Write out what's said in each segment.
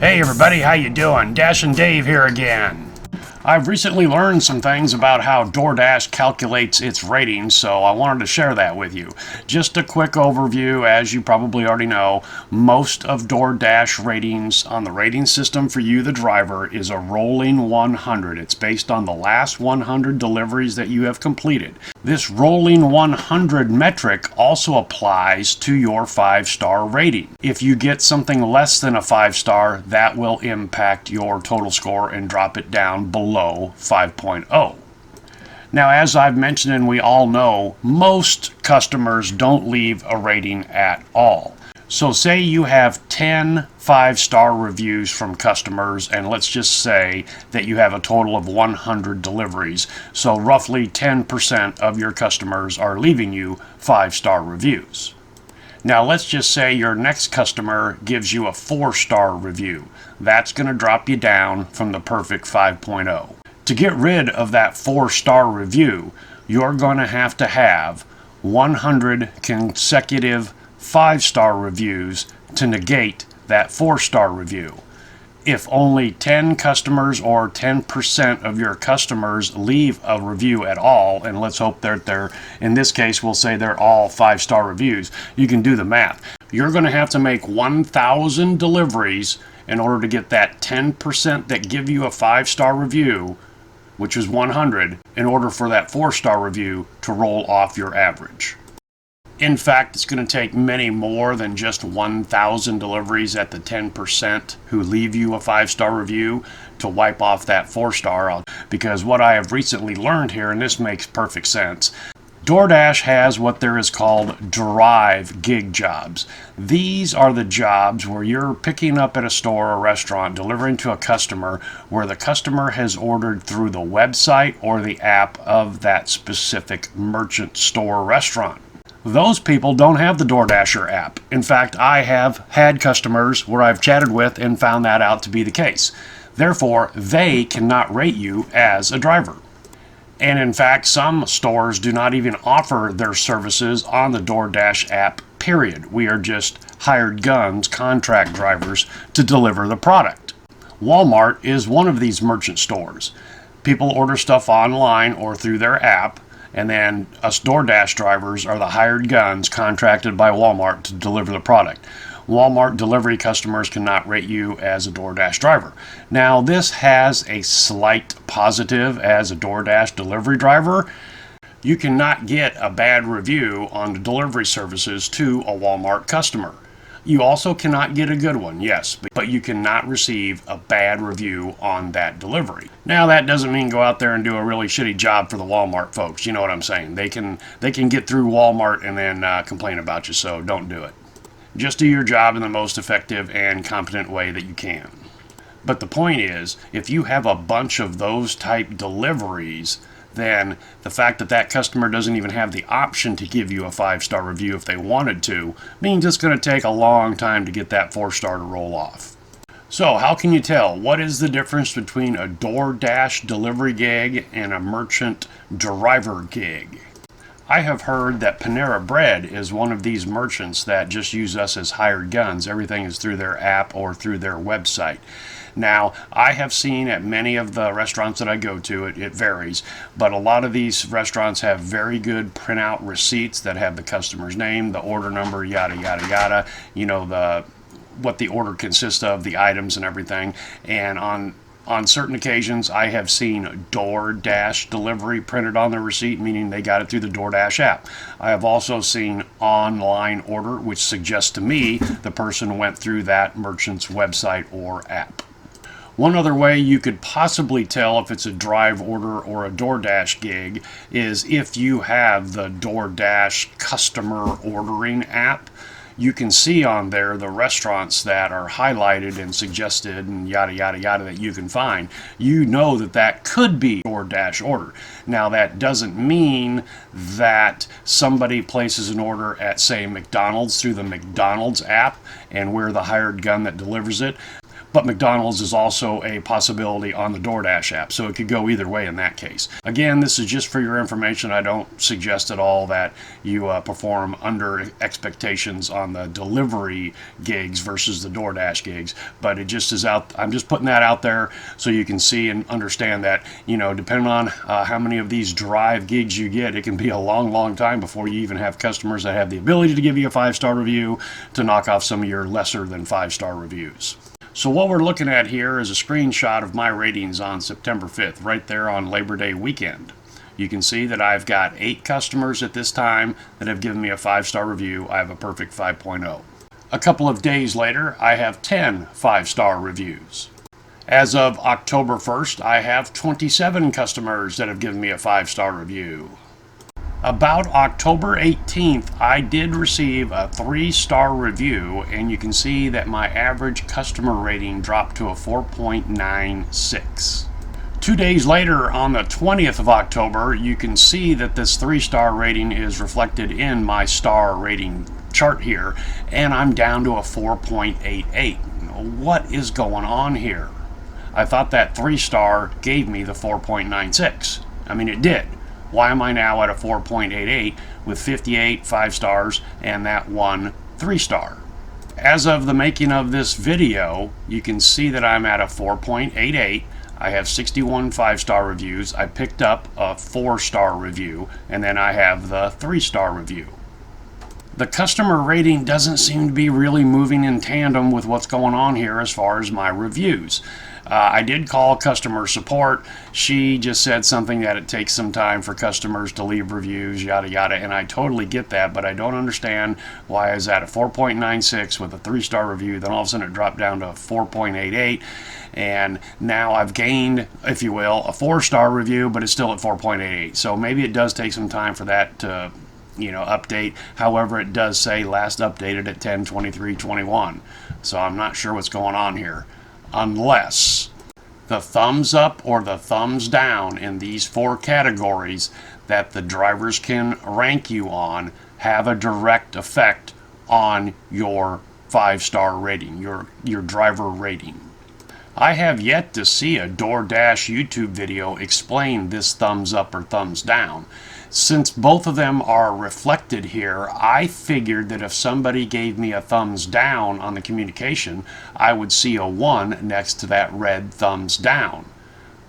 Hey everybody, how you doing? Dash and Dave here again. I've recently learned some things about how Doordash calculates its ratings, so I wanted to share that with you. Just a quick overview, as you probably already know, most of Doordash ratings on the rating system for you, the driver, is a rolling 100. It's based on the last 100 deliveries that you have completed. This rolling 100 metric also applies to your 5-star rating. If you get something less than a 5-star, that will impact your total score and drop it down below 5.0. Now, as I've mentioned and we all know, most customers don't leave a rating at all. So say you have 10 5-star reviews from customers, and let's just say that you have a total of 100 deliveries. So roughly 10% of your customers are leaving you 5-star reviews. Now let's just say your next customer gives you a 4-star review. That's going to drop you down from the perfect 5.0. To get rid of that 4-star review, you're going to have 100 consecutive 5-star reviews to negate that 4-star review. If only 10 customers or 10% of your customers leave a review at all, and let's hope that they're, in this case, we'll say they're all 5-star reviews, you can do the math. You're going to have to make 1,000 deliveries in order to get that 10% that give you a 5-star review, which is 100, in order for that 4-star review to roll off your average. In fact, it's going to take many more than just 1,000 deliveries at the 10% who leave you a 5-star review to wipe off that 4-star, because what I have recently learned here, and this makes perfect sense, Doordash has what there is called drive gig jobs. These are the jobs where you're picking up at a store or restaurant, delivering to a customer where the customer has ordered through the website or the app of that specific merchant store or restaurant. Those people don't have the DoorDasher app. In fact, I have had customers where I've chatted with and found that out to be the case. Therefore, they cannot rate you as a driver. And in fact, some stores do not even offer their services on the DoorDash app, period. We are just hired guns, contract drivers to deliver the product. Walmart is one of these merchant stores. People order stuff online or through their app, and then us DoorDash drivers are the hired guns contracted by Walmart to deliver the product. Walmart delivery customers cannot rate you as a DoorDash driver. Now, this has a slight positive as a DoorDash delivery driver. You cannot get a bad review on the delivery services to a Walmart customer. You also cannot get a good one, yes, but you cannot receive a bad review on that delivery. Now, that doesn't mean go out there and do a really shitty job for the Walmart folks. You know what I'm saying? They can get through Walmart and then complain about you, so don't do it. Just do your job in the most effective and competent way that you can. But the point is, if you have a bunch of those type deliveries, then the fact that that customer doesn't even have the option to give you a 5-star review if they wanted to means it's going to take a long time to get that 4-star to roll off. So how can you tell? What is the difference between a DoorDash delivery gig and a merchant driver gig? I have heard that Panera Bread is one of these merchants that just use us as hired guns. Everything is through their app or through their website. Now, I have seen at many of the restaurants that I go to, it varies, but a lot of these restaurants have very good printout receipts that have the customer's name, the order number, yada, yada, yada, you know, what the order consists of, the items and everything. And on certain occasions, I have seen DoorDash delivery printed on the receipt, meaning they got it through the DoorDash app. I have also seen online order, which suggests to me the person went through that merchant's website or app. One other way you could possibly tell if it's a drive order or a DoorDash gig is if you have the DoorDash customer ordering app. You can see on there the restaurants that are highlighted and suggested and yada, yada, yada that you can find. You know that that could be a DoorDash order. Now, that doesn't mean that somebody places an order at, say, McDonald's through the McDonald's app and we're the hired gun that delivers it. But McDonald's is also a possibility on the Doordash app, so it could go either way in that case. Again, this is just for your information. I don't suggest at all that you perform under expectations on the delivery gigs versus the Doordash gigs, but it just is out. I'm just putting that out there so you can see and understand that, you know, depending on how many of these drive gigs you get, it can be a long time before you even have customers that have the ability to give you a 5-star review to knock off some of your lesser than 5-star reviews. So what we're looking at here is a screenshot of my ratings on September 5th, right there on Labor Day weekend. You can see that I've got 8 customers at this time that have given me a 5-star review. I have a perfect 5.0. A couple of days later, I have 10 5-star reviews. As of October 1st, I have 27 customers that have given me a 5-star review. About October 18th, I did receive a 3-star review, and you can see that my average customer rating dropped to a 4.96. 2 days later, on the 20th of October, you can see that this 3-star rating is reflected in my star rating chart here, and I'm down to a 4.88. What is going on here? I thought that 3-star gave me the 4.96. I mean, it did. Why am I now at a 4.88 with 58 5 stars and that one 3-star? As of the making of this video, you can see that I'm at a 4.88. I have 61 5-star reviews. I picked up a 4-star review, and then I have the 3-star review. The customer rating doesn't seem to be really moving in tandem with what's going on here as far as my reviews. I did call customer support. She just said something that it takes some time for customers to leave reviews, yada yada, and I totally get that, but I don't understand why I was at a 4.96 with a 3-star review, then all of a sudden it dropped down to 4.88, and now I've gained, if you will, a 4-star review, but it's still at 4.88. So maybe it does take some time for that to, you know, update. However, it does say last updated at 10/23/21. So I'm not sure what's going on here. Unless the thumbs up or the thumbs down in these 4 categories that the drivers can rank you on have a direct effect on your 5-star rating, your driver rating. I have yet to see a Doordash YouTube video explain this thumbs up or thumbs down. Since both of them are reflected here, I figured that if somebody gave me a thumbs down on the communication, I would see a 1 next to that red thumbs down.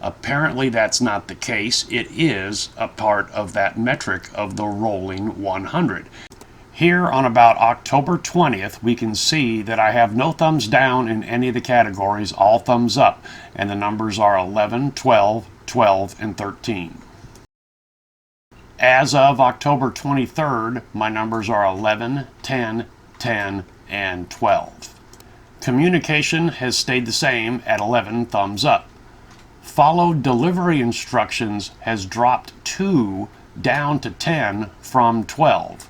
Apparently that's not the case. It is a part of that metric of the rolling 100. Here on about October 20th, we can see that I have no thumbs down in any of the categories, all thumbs up, and the numbers are 11, 12, 12, and 13. As of October 23rd, my numbers are 11, 10, 10, and 12. Communication has stayed the same at 11 thumbs up. Followed delivery instructions has dropped 2 down to 10 from 12.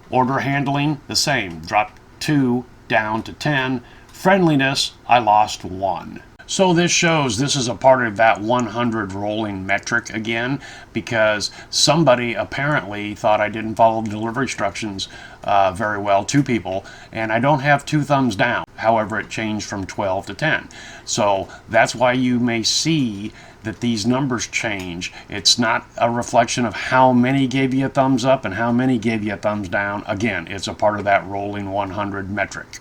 Order handling, the same, dropped 2 down to 10. Friendliness, I lost 1. So this shows this is a part of that 100 rolling metric again, because somebody apparently thought I didn't follow the delivery instructions very well, 2 people, and I don't have 2 thumbs down. However, it changed from 12 to 10. So that's why you may see that these numbers change. It's not a reflection of how many gave you a thumbs up and how many gave you a thumbs down. Again, it's a part of that rolling 100 metric.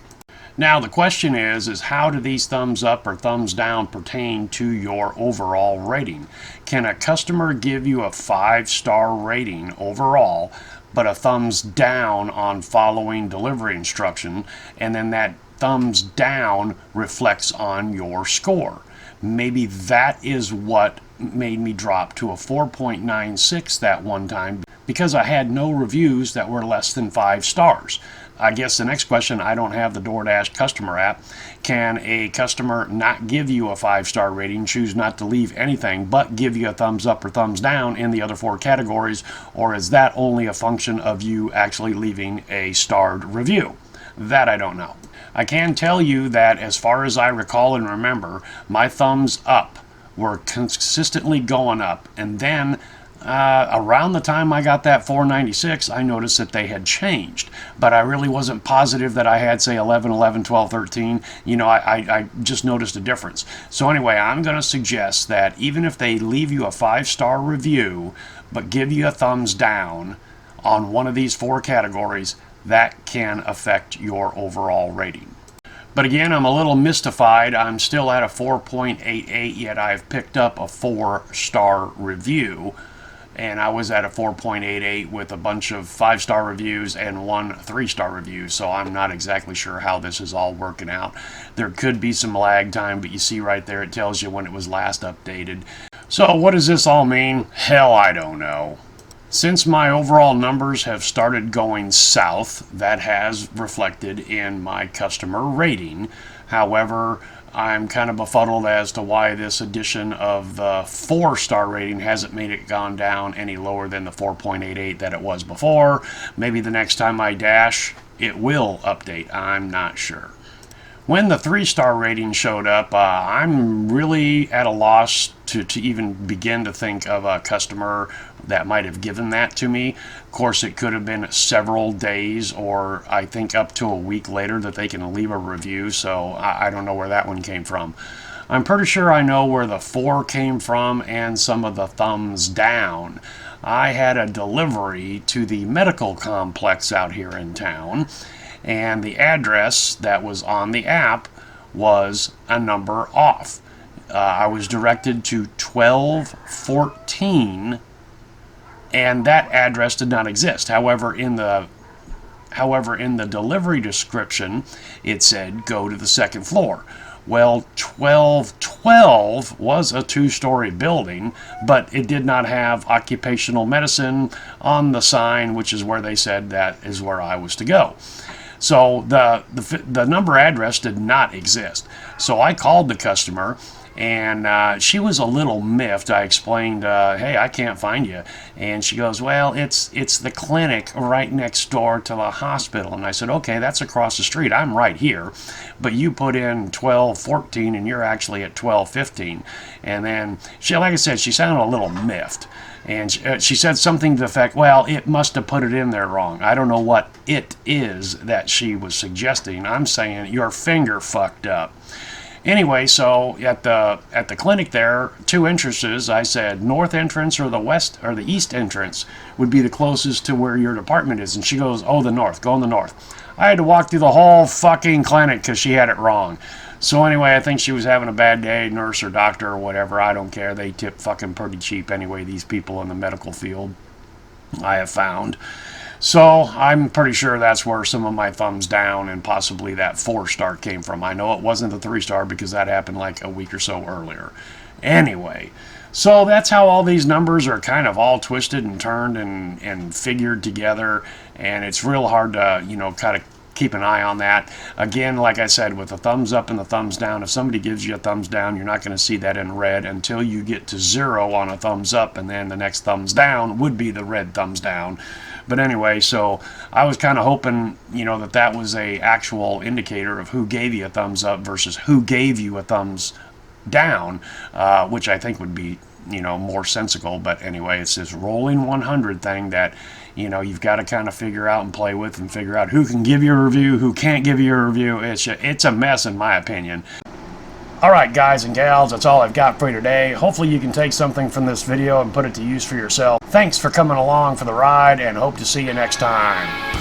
Now the question is how do these thumbs up or thumbs down pertain to your overall rating? Can a customer give you a 5-star rating overall, but a thumbs down on following delivery instruction, and then that thumbs down reflects on your score? Maybe that is what made me drop to a 4.96 that one time, because I had no reviews that were less than 5 stars. I guess the next question, I don't have the Doordash customer app. Can a customer not give you a 5-star rating, choose not to leave anything, but give you a thumbs up or thumbs down in the other 4 categories? Or is that only a function of you actually leaving a starred review? That I don't know. I can tell you that as far as I recall and remember, my thumbs up were consistently going up, and then around the time I got that 496, I noticed that they had changed, but I really wasn't positive that I had, say, 11, 11, 12, 13. You know, I just noticed a difference. So anyway, I'm going to suggest that even if they leave you a 5-star review, but give you a thumbs down on one of these 4 categories, that can affect your overall rating. But again, I'm a little mystified. I'm still at a 4.88, yet I've picked up a 4-star review. And I was at a 4.88 with a bunch of 5-star reviews and 1 3-star review. So I'm not exactly sure how this is all working out. There could be some lag time, but you see right there, it tells you when it was last updated. So what does this all mean? Hell, I don't know. Since my overall numbers have started going south, that has reflected in my customer rating. However, I'm kind of befuddled as to why this edition of the 4-star rating hasn't made it gone down any lower than the 4.88 that it was before. Maybe the next time I dash, it will update. I'm not sure. When the 3-star rating showed up, I'm really at a loss to even begin to think of a customer that might have given that to me. Of course, it could have been several days or I think up to a week later that they can leave a review, so I don't know where that one came from. I'm pretty sure I know where the 4 came from and some of the thumbs down. I had a delivery to the medical complex out here in town, and the address that was on the app was a number off. I was directed to 1214, and that address did not exist. However, in the delivery description, it said go to the 2nd floor. Well, 1212 was a 2-story building, but it did not have occupational medicine on the sign, which is where they said that is where I was to go. So the number address did not exist. So I called the customer, and she was a little miffed. I explained, hey, I can't find you. And she goes, well, it's the clinic right next door to the hospital. And I said, okay, that's across the street. I'm right here. But you put in 1214 and you're actually at 1215. And then, like I said, she sounded a little miffed. And she said something to the effect, well, it must have put it in there wrong. I don't know what it is that she was suggesting. I'm saying your finger fucked up. Anyway, so at the clinic there, 2 entrances, I said north entrance or the west or the east entrance would be the closest to where your department is. And she goes, oh, the north, go in the north. I had to walk through the whole fucking clinic because she had it wrong. So anyway, I think she was having a bad day, nurse or doctor or whatever. I don't care. They tip fucking pretty cheap anyway, these people in the medical field, I have found. So I'm pretty sure that's where some of my thumbs down and possibly that 4-star came from. I know it wasn't the 3-star because that happened like a week or so earlier. Anyway, so that's how all these numbers are kind of all twisted and turned and figured together, and it's real hard to, kind of keep an eye on that. Again, like I said, with the thumbs up and the thumbs down, if somebody gives you a thumbs down, you're not going to see that in red until you get to 0 on a thumbs up, and then the next thumbs down would be the red thumbs down. But anyway, so I was kind of hoping, that was a actual indicator of who gave you a thumbs up versus who gave you a thumbs down, which I think would be, more sensical. But anyway, it's this rolling 100 thing that, you've got to kind of figure out and play with and figure out who can give you a review, who can't give you a review. It's a mess in my opinion. Alright guys and gals, that's all I've got for you today. Hopefully you can take something from this video and put it to use for yourself. Thanks for coming along for the ride, and hope to see you next time.